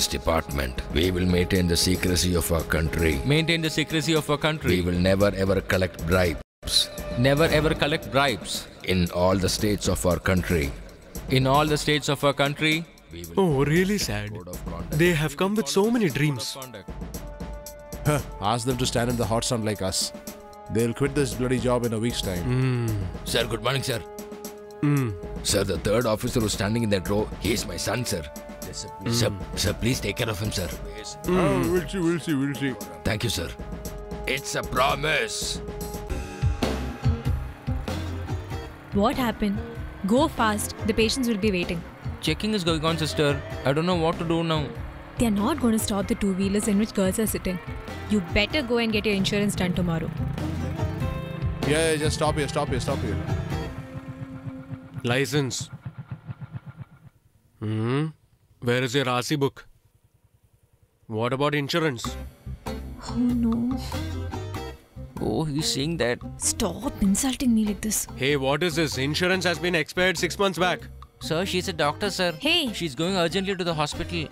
police department. We will maintain the secrecy of our country. Maintain the secrecy of our country. We will never ever collect bribes. Never ever collect bribes. In all the states of our country. In all the states of our country. Oh, really sad. They have come with so many dreams. Ask them to stand in the hot sun like us. They'll quit this bloody job in a week's time. Sir, good morning, sir. Sir, the third officer who's standing in that row, he is my son, sir. Sir, please take care of him, sir. We'll see. Thank you, sir. It's a promise. What happened? Go fast. The patients will be waiting. Checking is going on, sister. I don't know what to do now. They are not going to stop the two-wheelers in which girls are sitting. You better go and get your insurance done tomorrow. Yeah, just stop here. License. Where is your RC book? What about insurance? Oh no. Oh, he's saying that. Stop insulting me like this. Hey, what is this? Insurance has been expired 6 months back. Sir, she's a doctor, sir. Hey. She's going urgently to the hospital.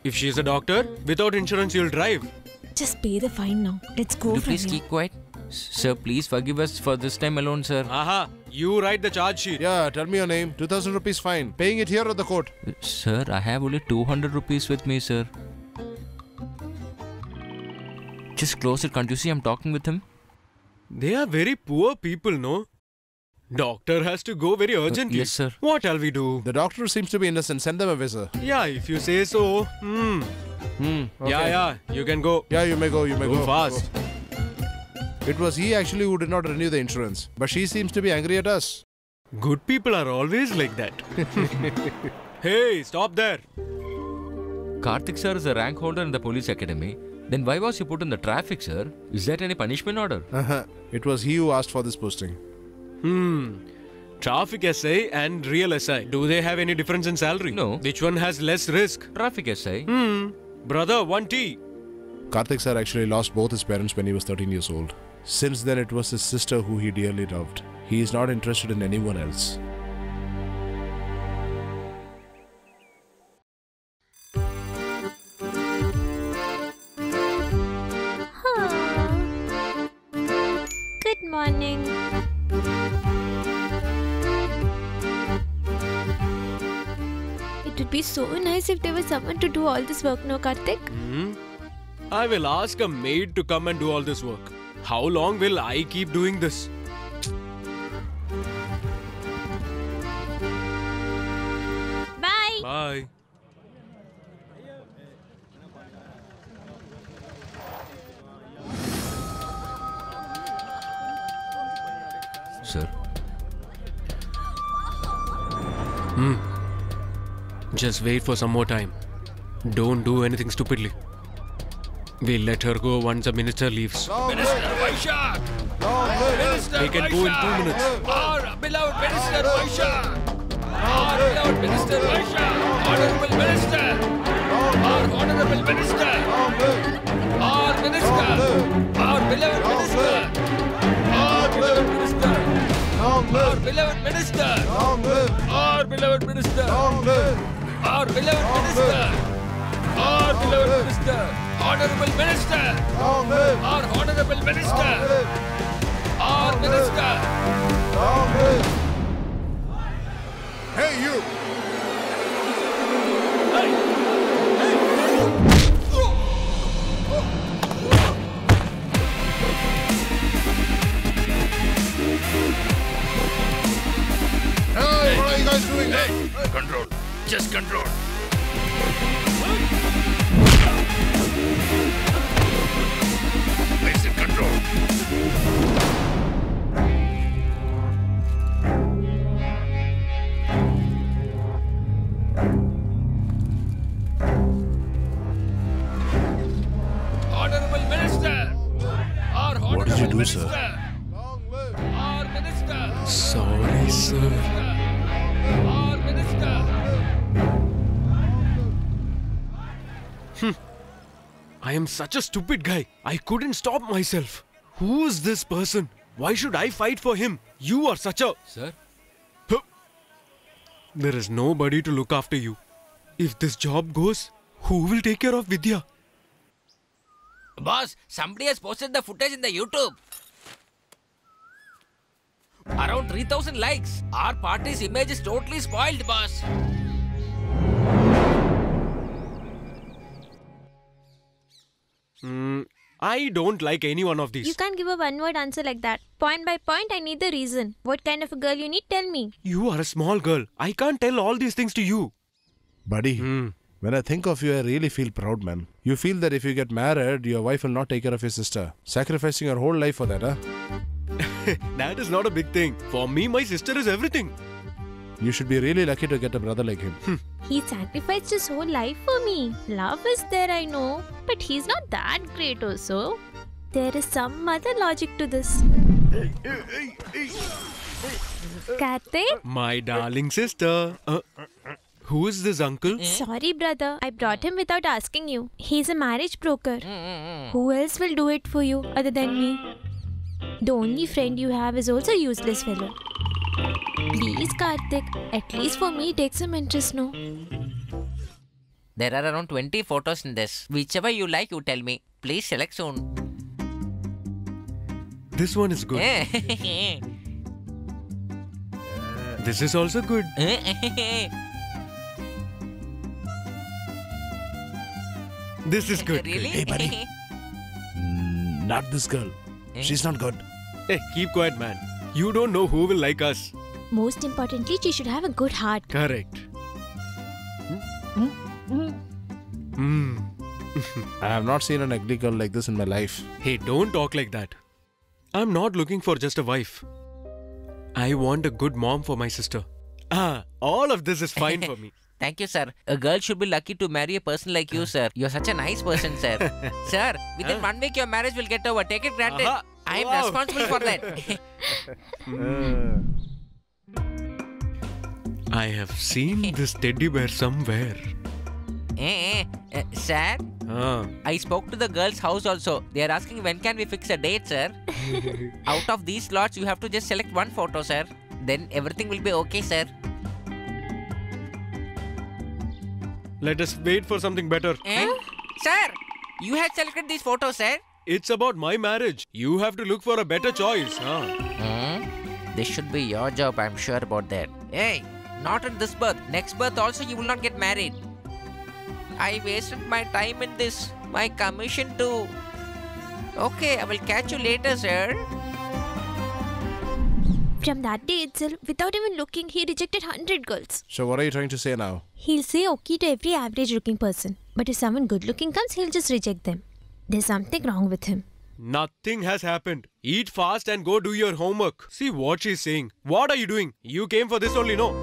If she is a doctor, without insurance you'll drive. Just pay the fine now. Let's go. Could you please keep quiet? Sir, please forgive us for this time alone, sir. Aha, you write the charge sheet. Yeah, tell me your name. 2,000 rupees fine. Paying it here at the court. Sir, I have only 200 rupees with me, sir. Just close it. Can't you see I'm talking with him? They are very poor people, no? Doctor has to go very urgently. Yes, sir. What shall we do? The doctor seems to be innocent. Send them a visa. Yeah, if you say so. Okay. Yeah, you can go. Yeah, you may go. Go fast. Go. It was he actually who did not renew the insurance. But she seems to be angry at us. Good people are always like that. Hey, stop there. Karthik sir is a rank holder in the police academy. Then why was he put in the traffic, sir? Is that any punishment order? It was he who asked for this posting. Traffic SI and real SI. Do they have any difference in salary? No. Which one has less risk? Traffic SI. Brother, one tea. Karthik sir actually lost both his parents when he was 13 years old. Since then, it was his sister who he dearly loved. He is not interested in anyone else. Good morning. It would be so nice if there was someone to do all this work, no, Karthik? I will ask a maid to come and do all this work. How long will I keep doing this? Bye. Bye. Sir. Just wait for some more time. Don't do anything stupidly. We'll let her go once the minister leaves. Minister Vaishak! They can go in 2 minutes. Our beloved Minister Vaishak! Our beloved Minister Vaishak! Honorable Minister! Our Honorable Minister! Our Minister! Our beloved Minister! Our beloved Minister! Our beloved Minister! Our beloved Minister! Our beloved Minister! Our beloved Minister! Honorable Minister! Our Honorable Minister! Our Minister! Hey, you! Hey, what are you guys doing? Hey, control. Just control. I said control. Honorable Minister! Our Honorable What did you do, Minister! sir? Our Minister! Sorry, sir. Our Minister! I am such a stupid guy. I couldn't stop myself. Who is this person? Why should I fight for him? You are such a... Sir? There is nobody to look after you. If this job goes, Who will take care of Vidya? Boss, somebody has posted the footage in the YouTube. Around 3,000 likes. Our party's image is totally spoiled, boss. I don't like any one of these. You can't give a one-word answer like that. Point by point, I need the reason. What kind of a girl you need, tell me. You are a small girl. I can't tell all these things to you. Buddy, when I think of you, I really feel proud, man. You feel that if you get married, your wife will not take care of your sister. Sacrificing your whole life for that, huh? That is not a big thing. For me, my sister is everything. You should be really lucky to get a brother like him. He sacrificed his whole life for me. Love is there, I know. But he's not that great also. There is some other logic to this. Karthik? My darling sister. Who is this uncle? Sorry, brother. I brought him without asking you. He's a marriage broker. Who else will do it for you other than me? The only friend you have is also a useless fellow. Please, Karthik. At least for me, take some interest, no? There are around 20 photos in this. Whichever you like, you tell me. Please select soon. This one is good. This is also good. This is good. Really? Hey, buddy. Not this girl. She's not good. Hey, keep quiet, man. You don't know who will like us. Most importantly, she should have a good heart. Correct. I have not seen an ugly girl like this in my life. Hey, don't talk like that. I'm not looking for just a wife. I want a good mom for my sister. All of this is fine for me. Thank you, sir. A girl should be lucky to marry a person like you, sir. You're such a nice person, sir. Sir, within 1 week your marriage will get over. Take it granted. I am responsible for that. I have seen this teddy bear somewhere. Sir, I spoke to the girl's house also. They are asking when can we fix a date, sir. Out of these slots, you have to just select one photo, sir. Then everything will be okay, sir. Let us wait for something better. Sir, you had selected these photos, sir. It's about my marriage. You have to look for a better choice. This should be your job, I'm sure about that. Hey, not in this birth. Next birth also you will not get married. I wasted my time in this. My commission too. Okay, I will catch you later, sir. From that day itself, without even looking, he rejected 100 girls. So what are you trying to say now? He'll say okay to every average looking person. But if someone good looking comes, he'll just reject them. There's something wrong with him. Nothing has happened. Eat fast and go do your homework. See what she's saying. What are you doing? You came for this only, no?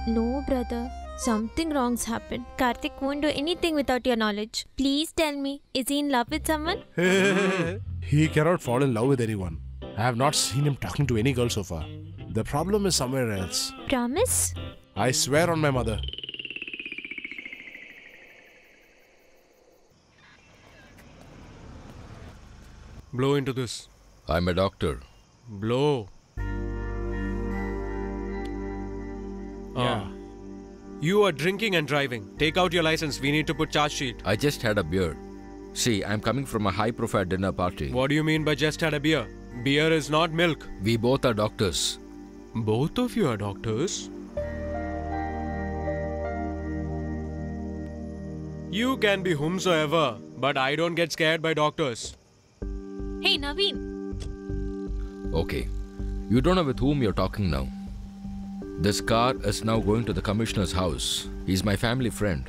No, brother. Something wrong's happened. Karthik won't do anything without your knowledge. Please tell me, is he in love with someone? He cannot fall in love with anyone. I have not seen him talking to any girl so far. The problem is somewhere else. Promise? I swear on my mother. Blow into this. I'm a doctor. Blow. You are drinking and driving. Take out your license. We need to put charge sheet. I just had a beer. See, I'm coming from a high-profile dinner party. What do you mean by just had a beer? Beer is not milk. We both are doctors. Both of you are doctors? You can be whomsoever, but I don't get scared by doctors. Hey, Naveen. Okay. You don't know with whom you're talking now. This car is now going to the commissioner's house. He's my family friend.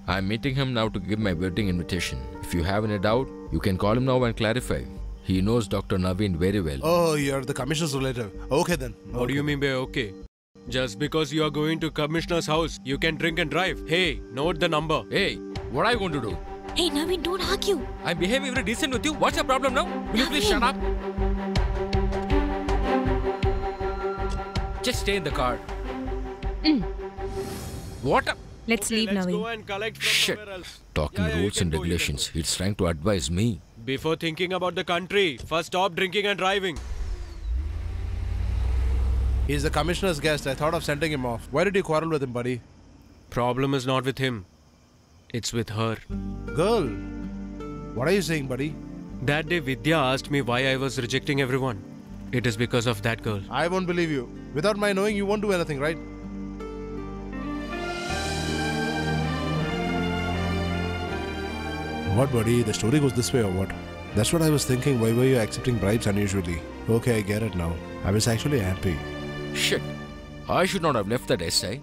I'm meeting him now to give my wedding invitation. If you have any doubt, you can call him now and clarify. He knows Dr. Naveen very well. Oh, you're the commissioner's relative. Okay then. What do you mean by okay? Just because you are going to commissioner's house, you can drink and drive. Hey, note the number. Hey, what are you going to do? Hey, Naveen, don't argue. I'm behaving very decent with you. What's your problem now? Will you please shut up? Just stay in the car. What a... Let's leave, Let's go Naveen. and collect from Shit. somewhere else. Talking Yeah, you rules can and go, you can regulations. go. He's trying to advise me. Before thinking about the country, first stop drinking and driving. He's the commissioner's guest. I thought of sending him off. Why did you quarrel with him, buddy? Problem is not with him. It's with her. Girl, what are you saying, buddy? That day Vidya asked me why I was rejecting everyone. It is because of that girl. I won't believe you. Without my knowing, you won't do anything, right? What, buddy? The story goes this way or what? That's what I was thinking. Why were you accepting bribes unusually? Okay, I get it now. I was actually happy. Shit. I should not have left that essay.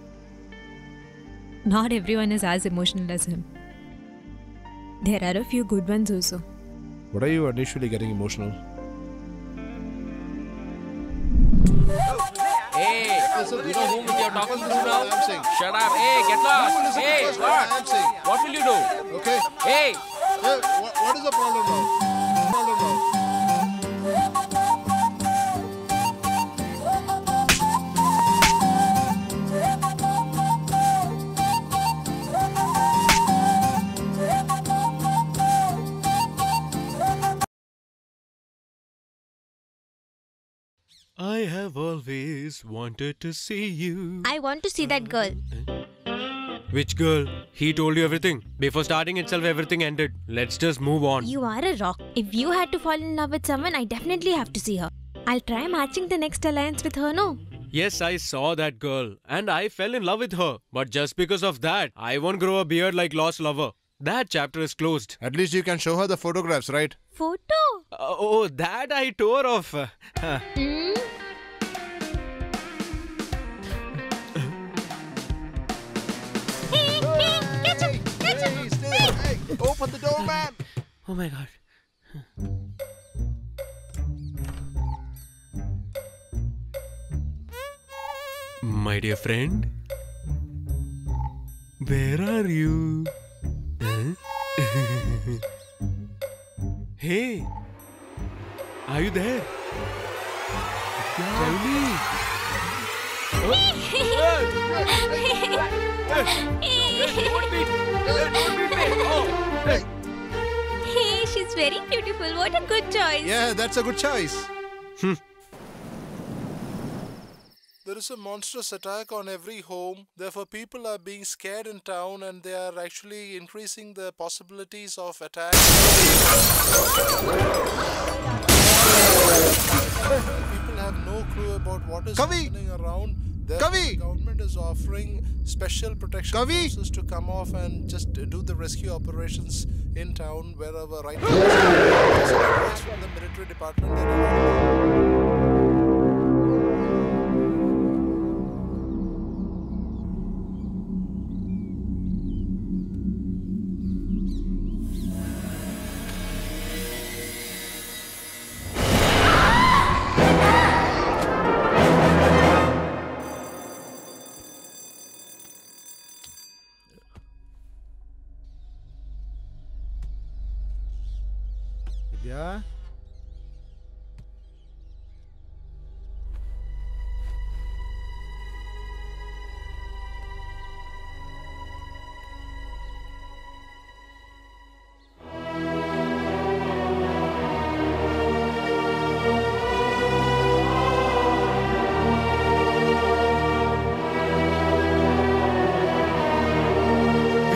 Not everyone is as emotional as him. There are a few good ones also. What are you unusually getting emotional? Hey, you know whom you're talking to now? I'm saying. Shut up. Hey, get lost. Hey, what? I'm saying. What will you do? Okay. Hey, What is the problem now? I have always wanted to see you. I want to see that girl. Which girl? He told you everything. Before starting itself, everything ended. Let's just move on. You are a rock. If you had to fall in love with someone, I definitely have to see her. I'll try matching the next alliance with her, no? Yes, I saw that girl and I fell in love with her. But just because of that, I won't grow a beard like lost lover. That chapter is closed. At least you can show her the photographs, right? Photo? Oh, that I tore off. Open the door, man! Oh my god. My dear friend, where are you? Huh? Hey, are you there? Tell me. Hey, she's very beautiful. What a good choice. Yeah, that's a good choice. There is a monstrous attack on every home. Therefore, people are being scared in town and they are actually increasing the possibilities of attacks. People have no clue about what is happening around. Therefore, the government is offering special protection forces to come off and just do the rescue operations in town wherever right now. There's advice from the military department that Yeah.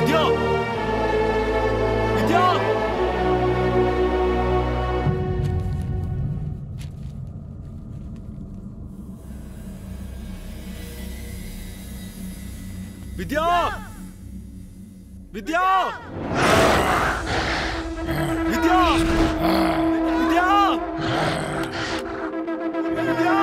Vidya! Vidya! Vidya! Vidya! Vidya! Vidya! Vidya!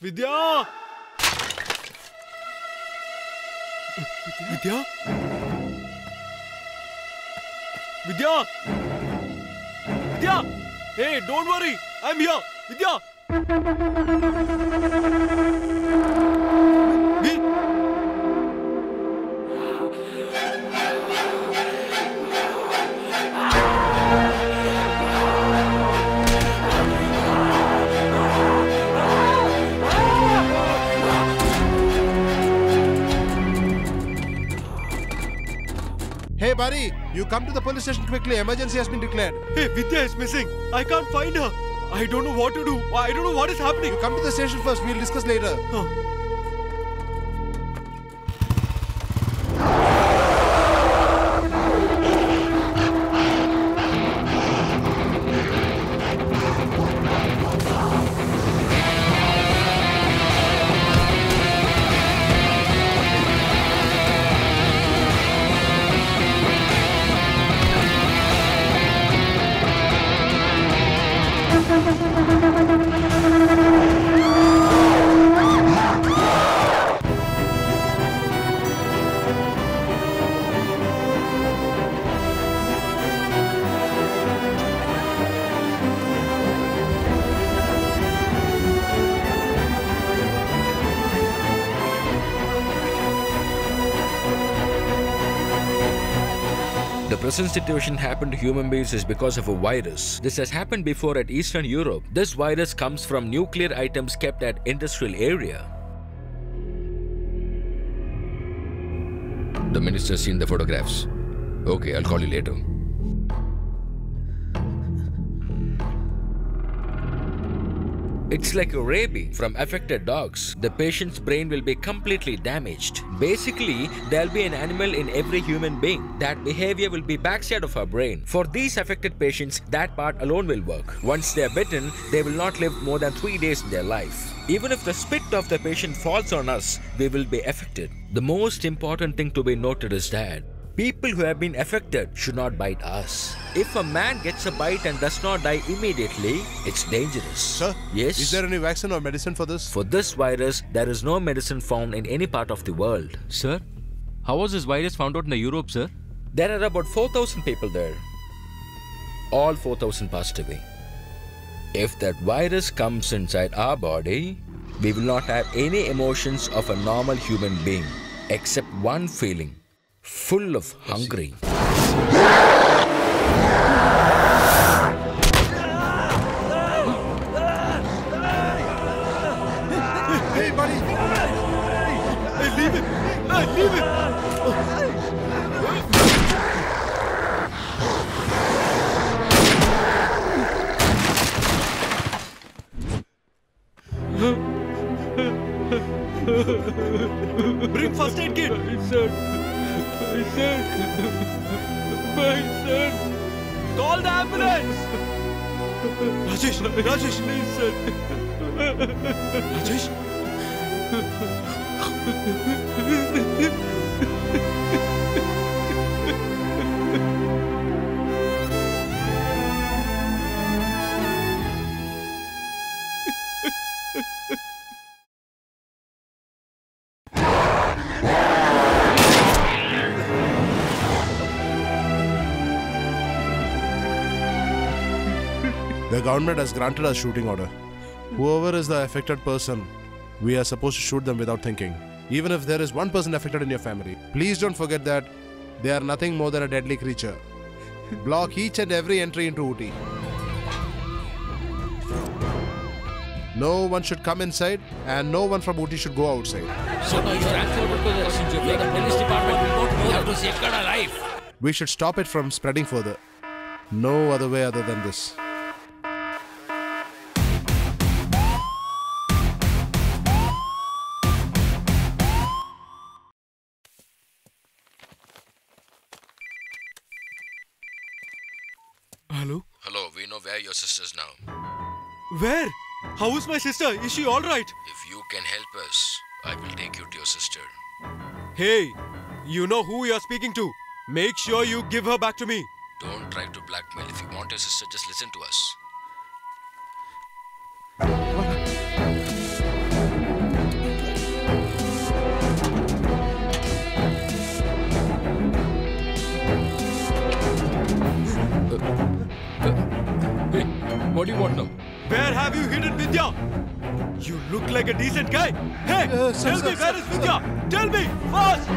Vidya! Vidya? Vidya! Vidya! Hey, don't worry. I'm here. Vidya! Hey, buddy, you come to the police station quickly. Emergency has been declared. Hey, Vidya is missing. I can't find her. I don't know what to do. I don't know what is happening. You come to the station first. We'll discuss later. The present situation happened to human beings is because of a virus. This has happened before at Eastern Europe. This virus comes from nuclear items kept at industrial area. The minister's seen the photographs. Okay, I'll call you later. It's like a rabies from affected dogs. The patient's brain will be completely damaged. Basically, there'll be an animal in every human being. That behavior will be backside of our brain. For these affected patients, that part alone will work. Once they are bitten, they will not live more than 3 days in their life. Even if the spit of the patient falls on us, we will be affected. The most important thing to be noted is that people who have been affected should not bite us. If a man gets a bite and does not die immediately, it's dangerous. Sir? Yes? Is there any vaccine or medicine for this? For this virus, there is no medicine found in any part of the world. Sir, how was this virus found out in the Europe, sir? There are about 4,000 people there. All 4,000 passed away. If that virus comes inside our body, we will not have any emotions of a normal human being, except one feeling. Full of hungry. Hey, buddy! Hey, leave it! Hey, leave it! Bring first aid kit! My son! Call the ambulance! Rajesh! Rajesh! Please, sir! Rajesh! The government has granted us shooting order. Whoever is the affected person, we are supposed to shoot them without thinking. Even if there is one person affected in your family, please don't forget that they are nothing more than a deadly creature. Block each and every entry into Ooty. No one should come inside and no one from Ooty should go outside. So now you transported to the police department. We have to safeguard our life. We should stop it from spreading further. No other way other than this. Hello? Hello, we know where your sister is now. Where? How is my sister? Is she alright? If you can help us, I will take you to your sister. Hey, you know who you're speaking to. Make sure you give her back to me. Don't try to blackmail. If you want your sister, just listen to us. What do you want now? Where have you hidden Vidya? You look like a decent guy. Hey, tell me, where is Vidya? Tell me, fast!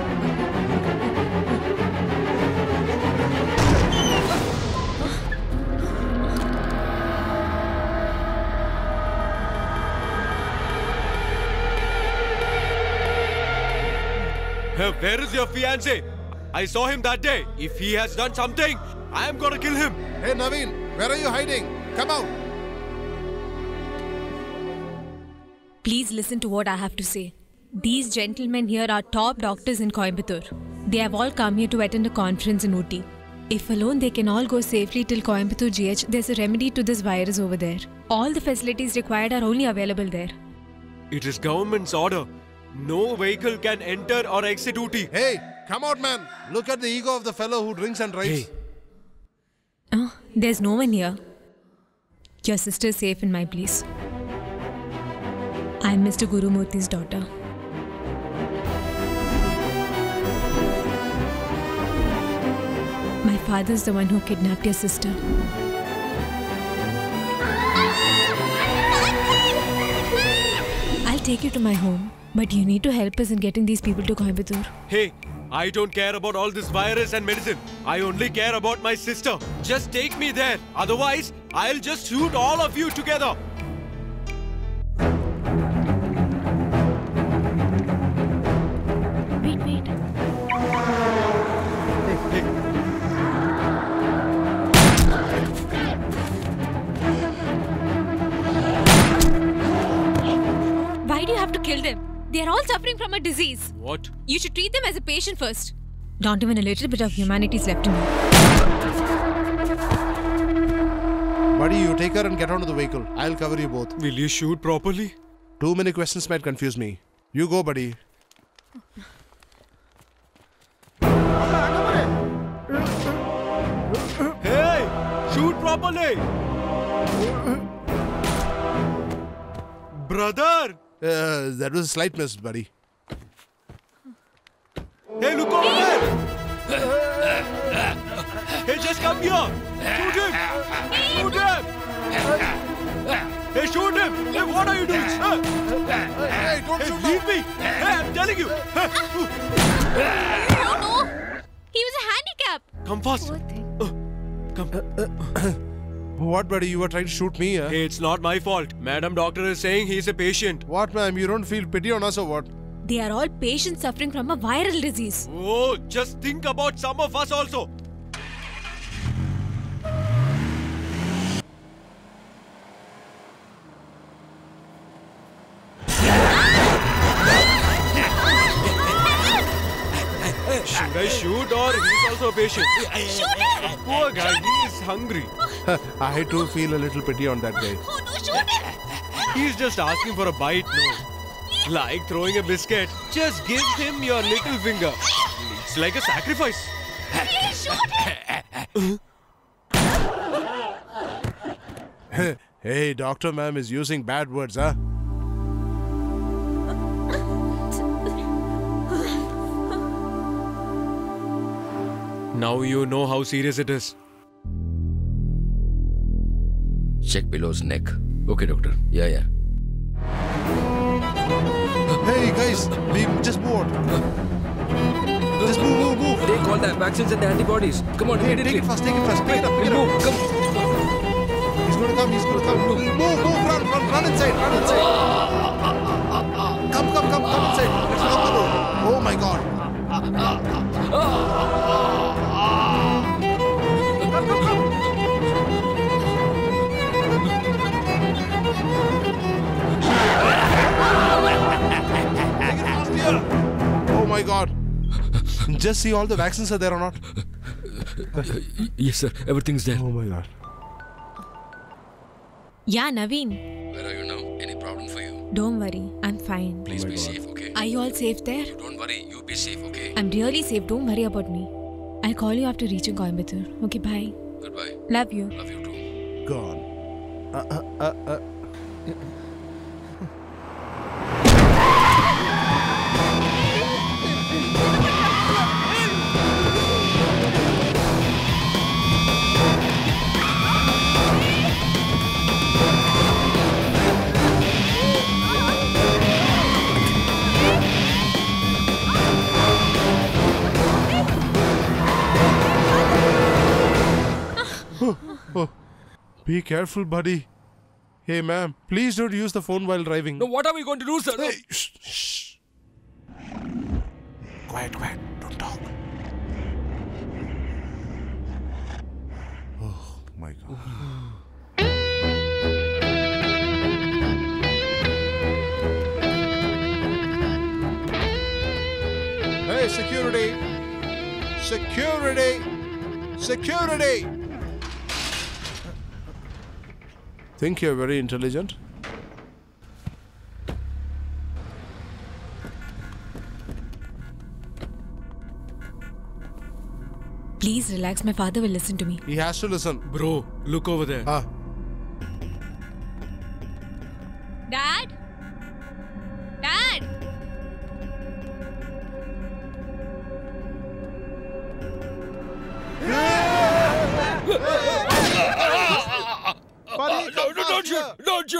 Where is your fiancé? I saw him that day. If he has done something, I am gonna kill him. Hey Naveen, where are you hiding? Come out. Please listen to what I have to say. These gentlemen here are top doctors in Coimbatore. They have all come here to attend a conference in Ooty. If alone they can all go safely till Coimbatore GH, there's a remedy to this virus over there. All the facilities required are only available there. It is government's order. No vehicle can enter or exit Ooty. Hey, come out, man. Look at the ego of the fellow who drinks and drives. Hey. Oh, there's no one here. Your sister is safe in my place. I'm Mr. Gurumurthy's daughter. My father's the one who kidnapped your sister. I'll take you to my home, but you need to help us in getting these people to Coimbatore. Hey, I don't care about all this virus and medicine. I only care about my sister. Just take me there. Otherwise, I'll just shoot all of you together. Wait. Why do you have to kill them? They are all suffering from a disease. What? You should treat them as a patient first. Not even a little bit of humanity is left in you. Buddy, you take her and get onto the vehicle. I'll cover you both. Will you shoot properly? Too many questions might confuse me. You go, buddy. Hey, shoot properly. Brother. That was a slight miss, buddy. Hey, look over there. Hey, just come here. Shoot him. Shoot him. Hey, shoot him. Hey, what are you doing? Hey, don't shoot Leave me. Hey, I'm telling you. No. He was a handicap. Come fast. Come. What, buddy? You were trying to shoot me, huh? Hey, it's not my fault. Madam Doctor is saying he's a patient. What, ma'am? You don't feel pity on us or what? They are all patients suffering from a viral disease. Oh, just think about some of us also. Should I shoot or he's also a patient? Shoot him. Poor guy, he is hungry. I too feel a little pity on that guy. Oh no, shoot him. He's just asking for a bite, no. Like throwing a biscuit. Just give him your little finger. It's like a sacrifice. Please shoot him. Hey, doctor ma'am is using bad words, huh? Now you know how serious it is. Check below his neck. Okay, doctor. Yeah. Hey, guys, we just moved. Just move. Take all the vaccines and the antibodies. Come on, Hey, immediately. take it fast. Pick it up. Move, come. He's gonna come. Move, run inside. Come inside. Let's lock the door. Oh my God. Oh my God. Just see all the vaccines are there or not. Yes, sir. Everything's there. Oh my God. Yeah, Naveen. Where are you now? Any problem for you? Don't worry. I'm fine. Please be safe, okay? Are you all safe there? Don't worry. You be safe, okay? I'm really safe. Don't worry about me. I'll call you after reaching Coimbatore. Okay, bye. Goodbye. Love you. Love you too. Gone. Oh, be careful, buddy. Hey, ma'am, please don't use the phone while driving. No, what are we going to do, sir? Hey, shh. Quiet. Don't talk. Oh, my God. Hey, security! Security! Think you're very intelligent? Please relax. My father will listen to me. He has to listen. Bro, look over there. Dad? Dad? Buddy, Don't shoot! Don't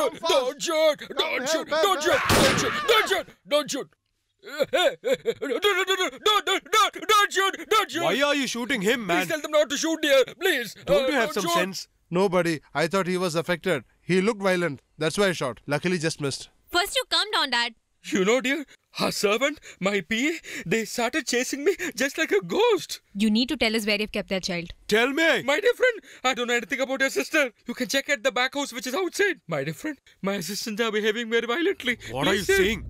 shoot! Why are you shooting him, man? Please tell them not to shoot, dear. Please. Don't you have some shoot. sense? No, buddy. I thought he was affected. He looked violent. That's why I shot. Luckily, just missed. First you calm down, Dad. You know, dear, our servant, my PA, they started chasing me just like a ghost. You need to tell us where you've kept that child. Tell me. My dear friend, I don't know anything about your sister. You can check at the back house which is outside. My dear friend, my assistants are behaving very violently. What are you Please, saying?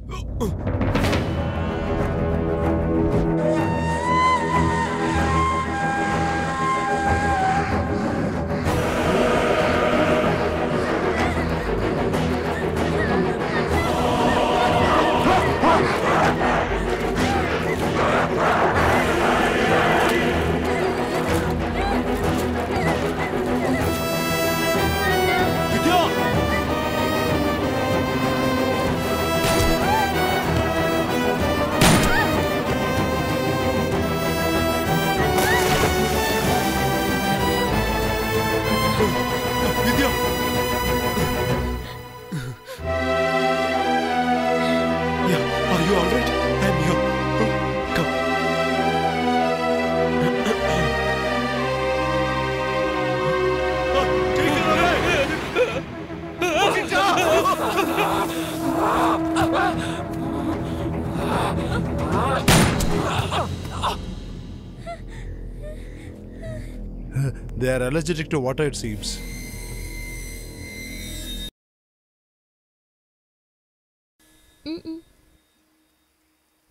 They are allergic to water, it seems.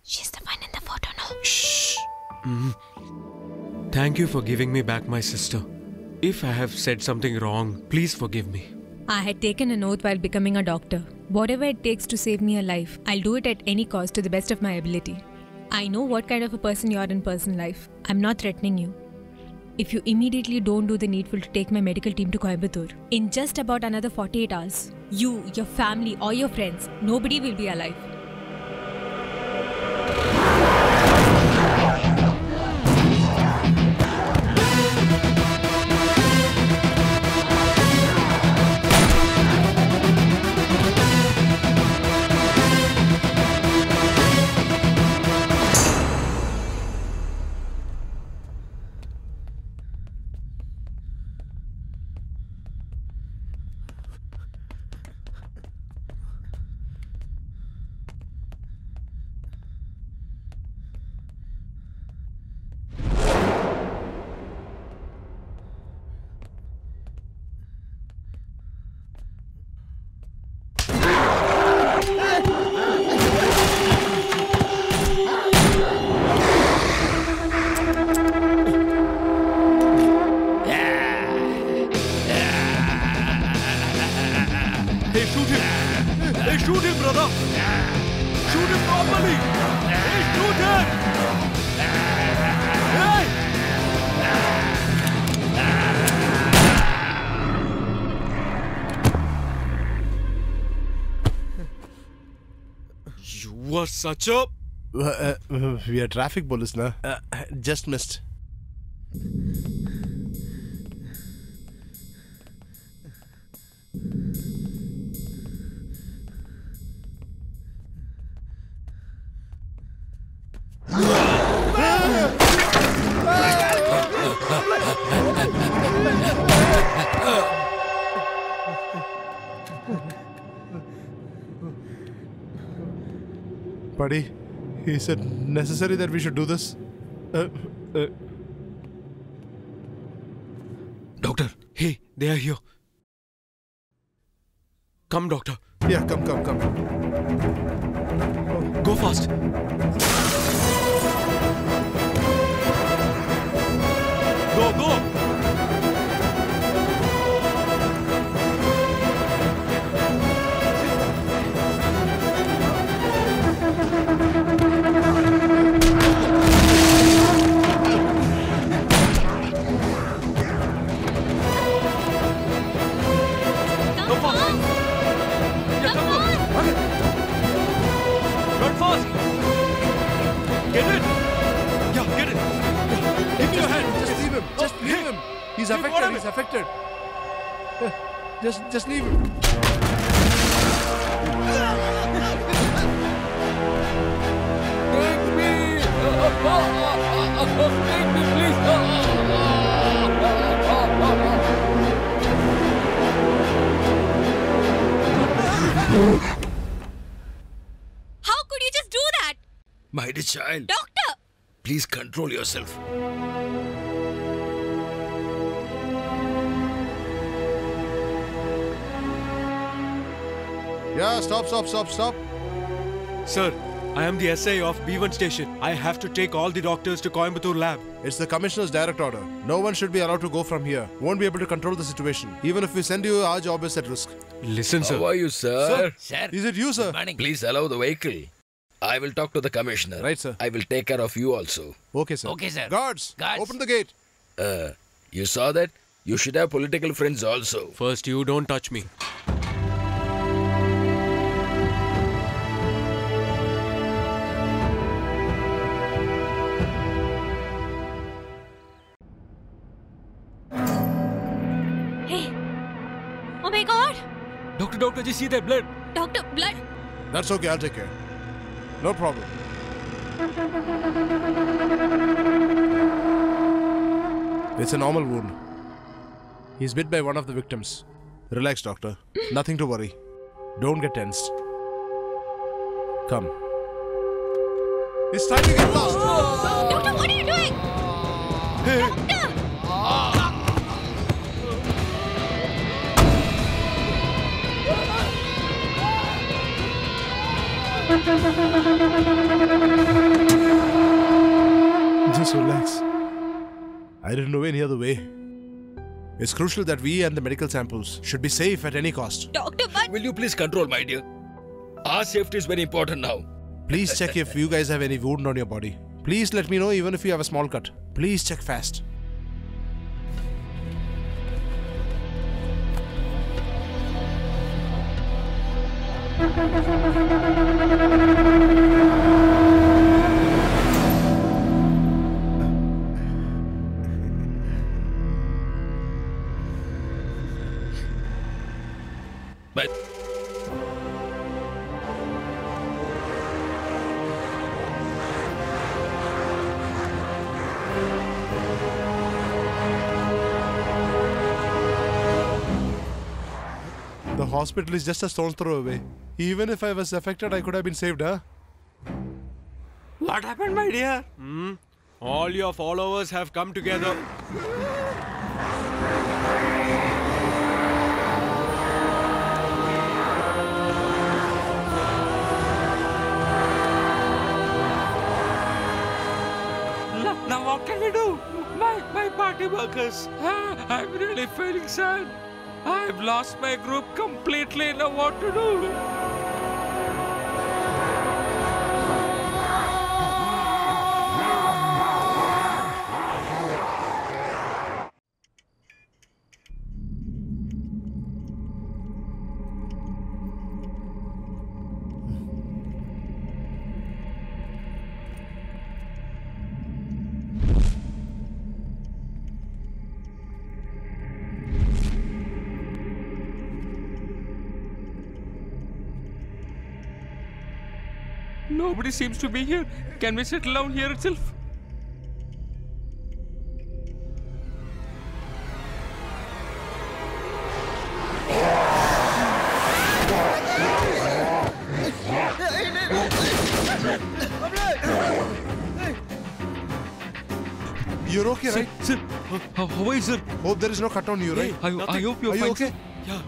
She's the one in the photo now. Shh. Thank you for giving me back my sister. If I have said something wrong, please forgive me. I had taken an oath while becoming a doctor. Whatever it takes to save me a life, I'll do it at any cost to the best of my ability. I know what kind of a person you are in personal life. I'm not threatening you. If you immediately don't do the needful to take my medical team to Coimbatore, in just about another 48 hours, you, your family, or your friends, nobody will be alive. Shoot him, brother! Shoot him properly! Hey, shoot him! Hey! You are such a... We are traffic police, na? Just missed. Buddy, is it necessary that we should do this? Doctor, hey, they are here. Come, doctor. Yeah, come. Go fast. Go. Run fast! Get it! Yeah, get it! Give me your hand. Just leave him. He's affected. Just leave him. Take me! Take me, please! How could you just do that? My dear child, Doctor! please control yourself. Yeah, stop. Sir, I am the SA of B1 station. I have to take all the doctors to Coimbatore lab. It's the commissioner's direct order. No one should be allowed to go from here. Won't be able to control the situation. Even if we send you, our job is at risk. Listen, sir. How are you, sir? Sir. Is it you, sir? Please allow the vehicle. I will talk to the commissioner. Right, sir. I will take care of you also. Okay, sir. Okay, sir. Guards, Guards. open the gate. You saw that? You should have political friends also. First, you don't touch me. Hey! Oh my god! Doctor, just see that blood. Doctor, blood! That's okay, I'll take care. No problem. It's a normal wound. He's bit by one of the victims. Relax, doctor. Nothing to worry. Don't get tensed. Come. It's time to get lost! Doctor, what are you doing? Doctor! Just relax. I didn't know any other way. It's crucial that we and the medical samples should be safe at any cost. Doctor, but... Will you please control, my dear? Our safety is very important now. Please check if you guys have any wound on your body. Please let me know even if you have a small cut. Please check fast. But the hospital is just a stone's throw away. Even if I was affected, I could have been saved, huh? What happened, my dear? All your followers have come together. Now what can we do? My party workers. I'm really feeling sad. I've lost my group completely. Now what to do? Nobody seems to be here. Can we settle down here itself? You're okay, right? Sir, how are you, sir? Hope there is no cut on you, right? I nothing. hope you're Are fine. you okay? Yeah.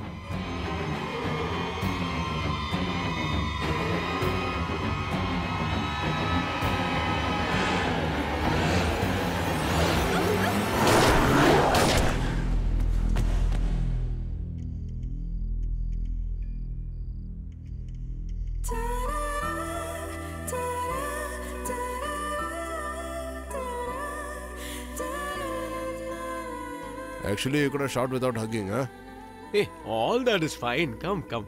Actually, you could have shot without hugging, huh? Hey, all that is fine. Come, come.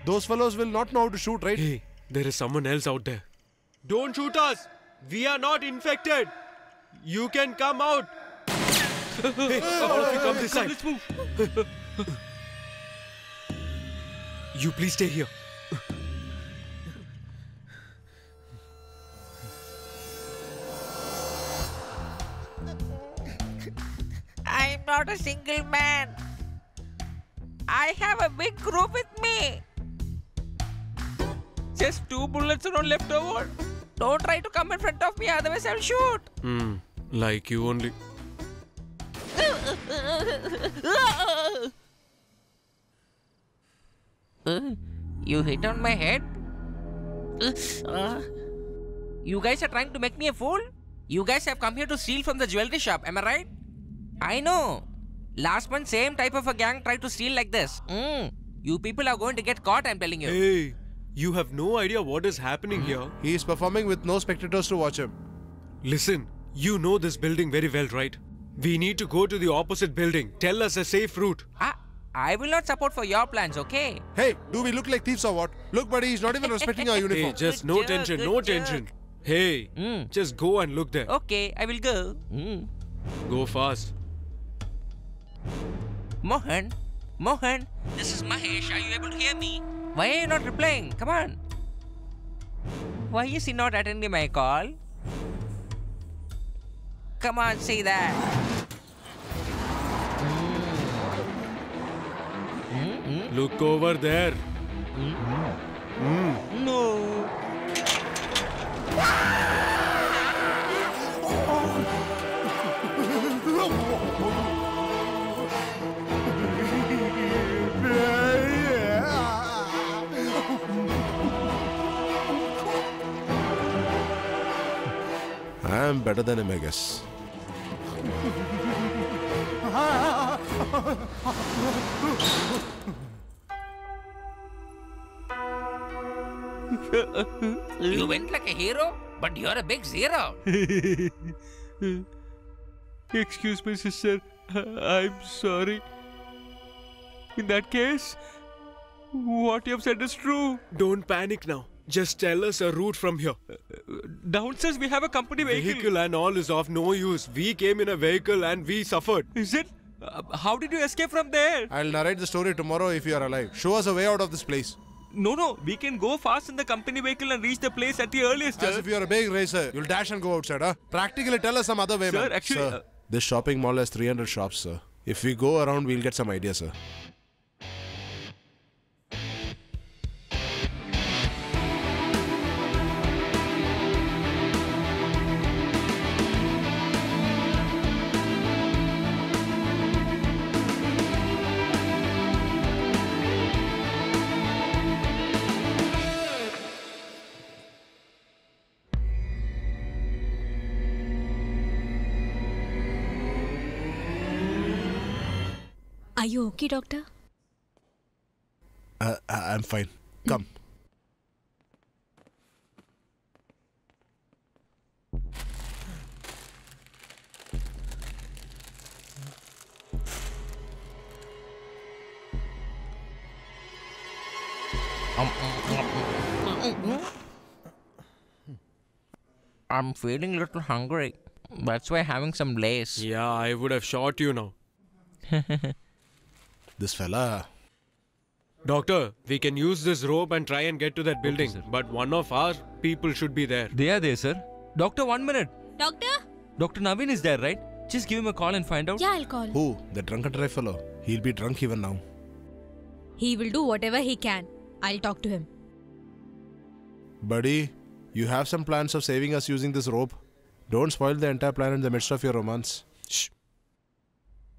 Those fellows will not know how to shoot, right? Hey, there is someone else out there. Don't shoot us. We are not infected. You can come out. Hey, all of you come this side. Let's move. You please stay here. I'm not a single man. I have a big group with me. Just 2 bullets are left over. Don't try to come in front of me, otherwise I'll shoot. Like you only. You hit on my head? You guys are trying to make me a fool? You guys have come here to steal from the jewelry shop, am I right? I know. Last month, same type of a gang tried to steal like this. You people are going to get caught, I'm telling you. Hey, you have no idea what is happening here. He is performing with no spectators to watch him. Listen, you know this building very well, right? We need to go to the opposite building. Tell us a safe route. I will not support for your plans, okay? Hey, do we look like thieves or what? Look, buddy, he's not even respecting our uniform. Hey, just Good no joke, tension, good no joke. tension. Hey, just go and look there. Okay, I will go. Go fast. Mohan, this is Mahesh. Are you able to hear me? Why are you not replying? Come on. Why is he not attending my call? Come on, say that. Look over there. No. I am better than him, I guess. You went like a hero, but you're a big zero. Excuse me, sister. I'm sorry. In that case, what you have said is true. Don't panic now. Just tell us a route from here. Downstairs, we have a company vehicle. Vehicle and all is of no use. We came in a vehicle and we suffered. Is it? How did you escape from there? I'll narrate the story tomorrow if you are alive. Show us a way out of this place. No. We can go fast in the company vehicle and reach the place at the earliest. As if you are a big racer, you'll dash and go outside, huh? Practically tell us some other way, Sir, man. actually, Sir, this shopping mall has 300 shops, sir. If we go around, we'll get some ideas, sir. Are you okay, doctor? I'm fine. Come. I'm feeling a little hungry. That's why having some lace. Yeah, I would have shot you now. This fella. Doctor, we can use this rope and try and get to that building. sir. But one of our people should be there. They are there, sir. Doctor, 1 minute. Doctor? Dr. Naveen is there, right? Just give him a call and find out. Yeah, I'll call. Who? The drunken drive fellow. He'll be drunk even now. He will do whatever he can. I'll talk to him. Buddy, you have some plans of saving us using this rope. Don't spoil the entire plan in the midst of your romance. Shh.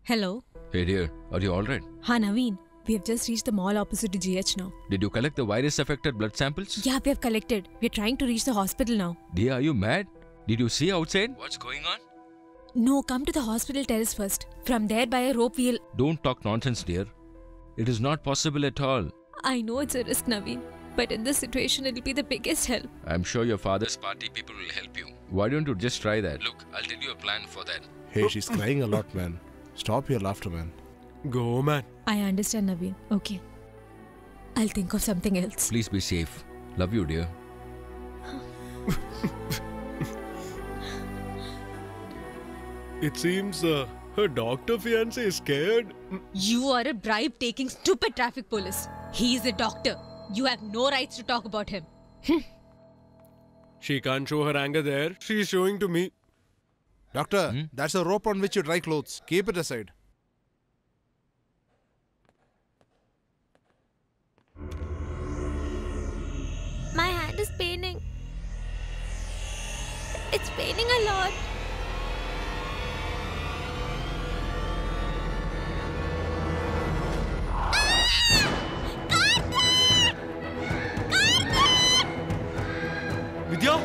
Hello? Hey dear, are you alright? Ha, Naveen. We have just reached the mall opposite to GH now. Did you collect the virus-affected blood samples? Yeah, we have collected. We're trying to reach the hospital now. Dear, are you mad? Did you see outside? What's going on? No, come to the hospital terrace first. From there, by a rope, we'll... Don't talk nonsense, dear. It is not possible at all. I know it's a risk, Naveen. But in this situation, it'll be the biggest help. I'm sure your father's party people will help you. Why don't you just try that? Look, I'll tell you a plan for that. Hey, she's crying a lot, man. Stop your laughter, man. Go, man. I understand, Naveen. Okay. I'll think of something else. Please be safe. Love you, dear. It seems her doctor fiancé is scared. You are a bribe-taking stupid traffic police. He is a doctor. You have no rights to talk about him. She can't show her anger there. She's showing to me. Doctor, that's a rope on which you dry clothes. Keep it aside. My hand is paining. It's paining a lot. Vidya?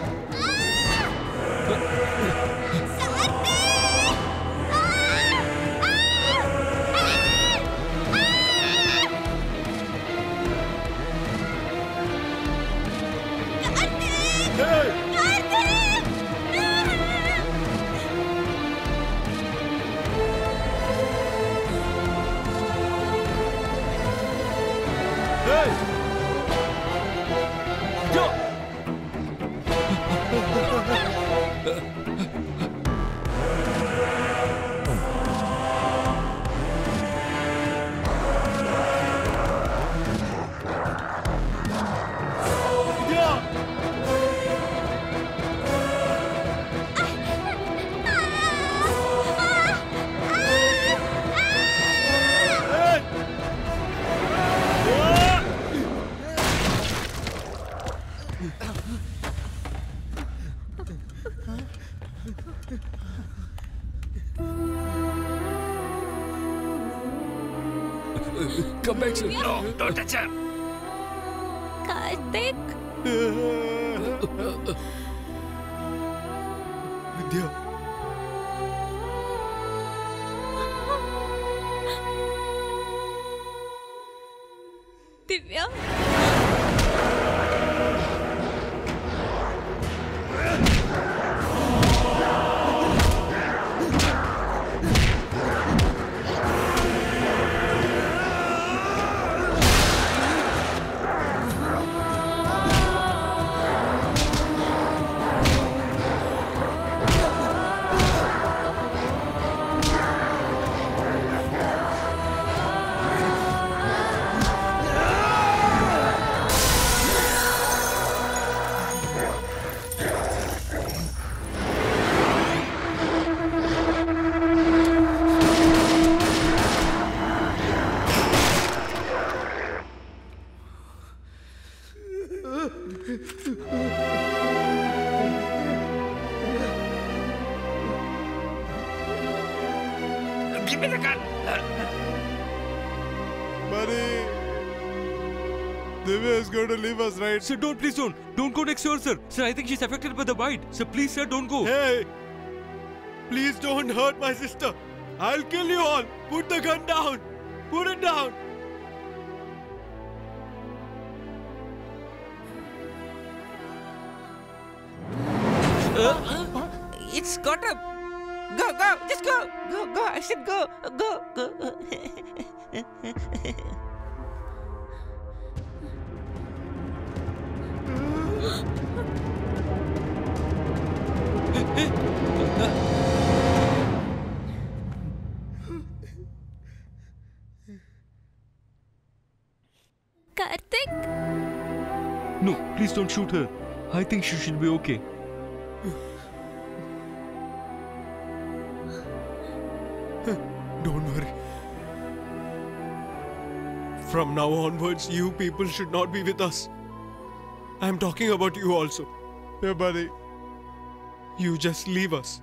Come back, sir. No, don't touch her. Karthik. Vidya. Divya. Give me the gun. Buddy, Divya is going to leave us, right? Sir, don't, please don't. Don't go next to her, sir. Sir, I think she's affected by the bite. Sir, please, sir, don't go. Hey! Please don't hurt my sister. I'll kill you all. Put the gun down. Put it down. It's got up. Go, go, just go. Go, go. I said go, go, go. Karthik. No, please don't shoot her. I think she should be okay. Don't worry. From now onwards, you people should not be with us. I'm talking about you also. Yeah, buddy. You just leave us.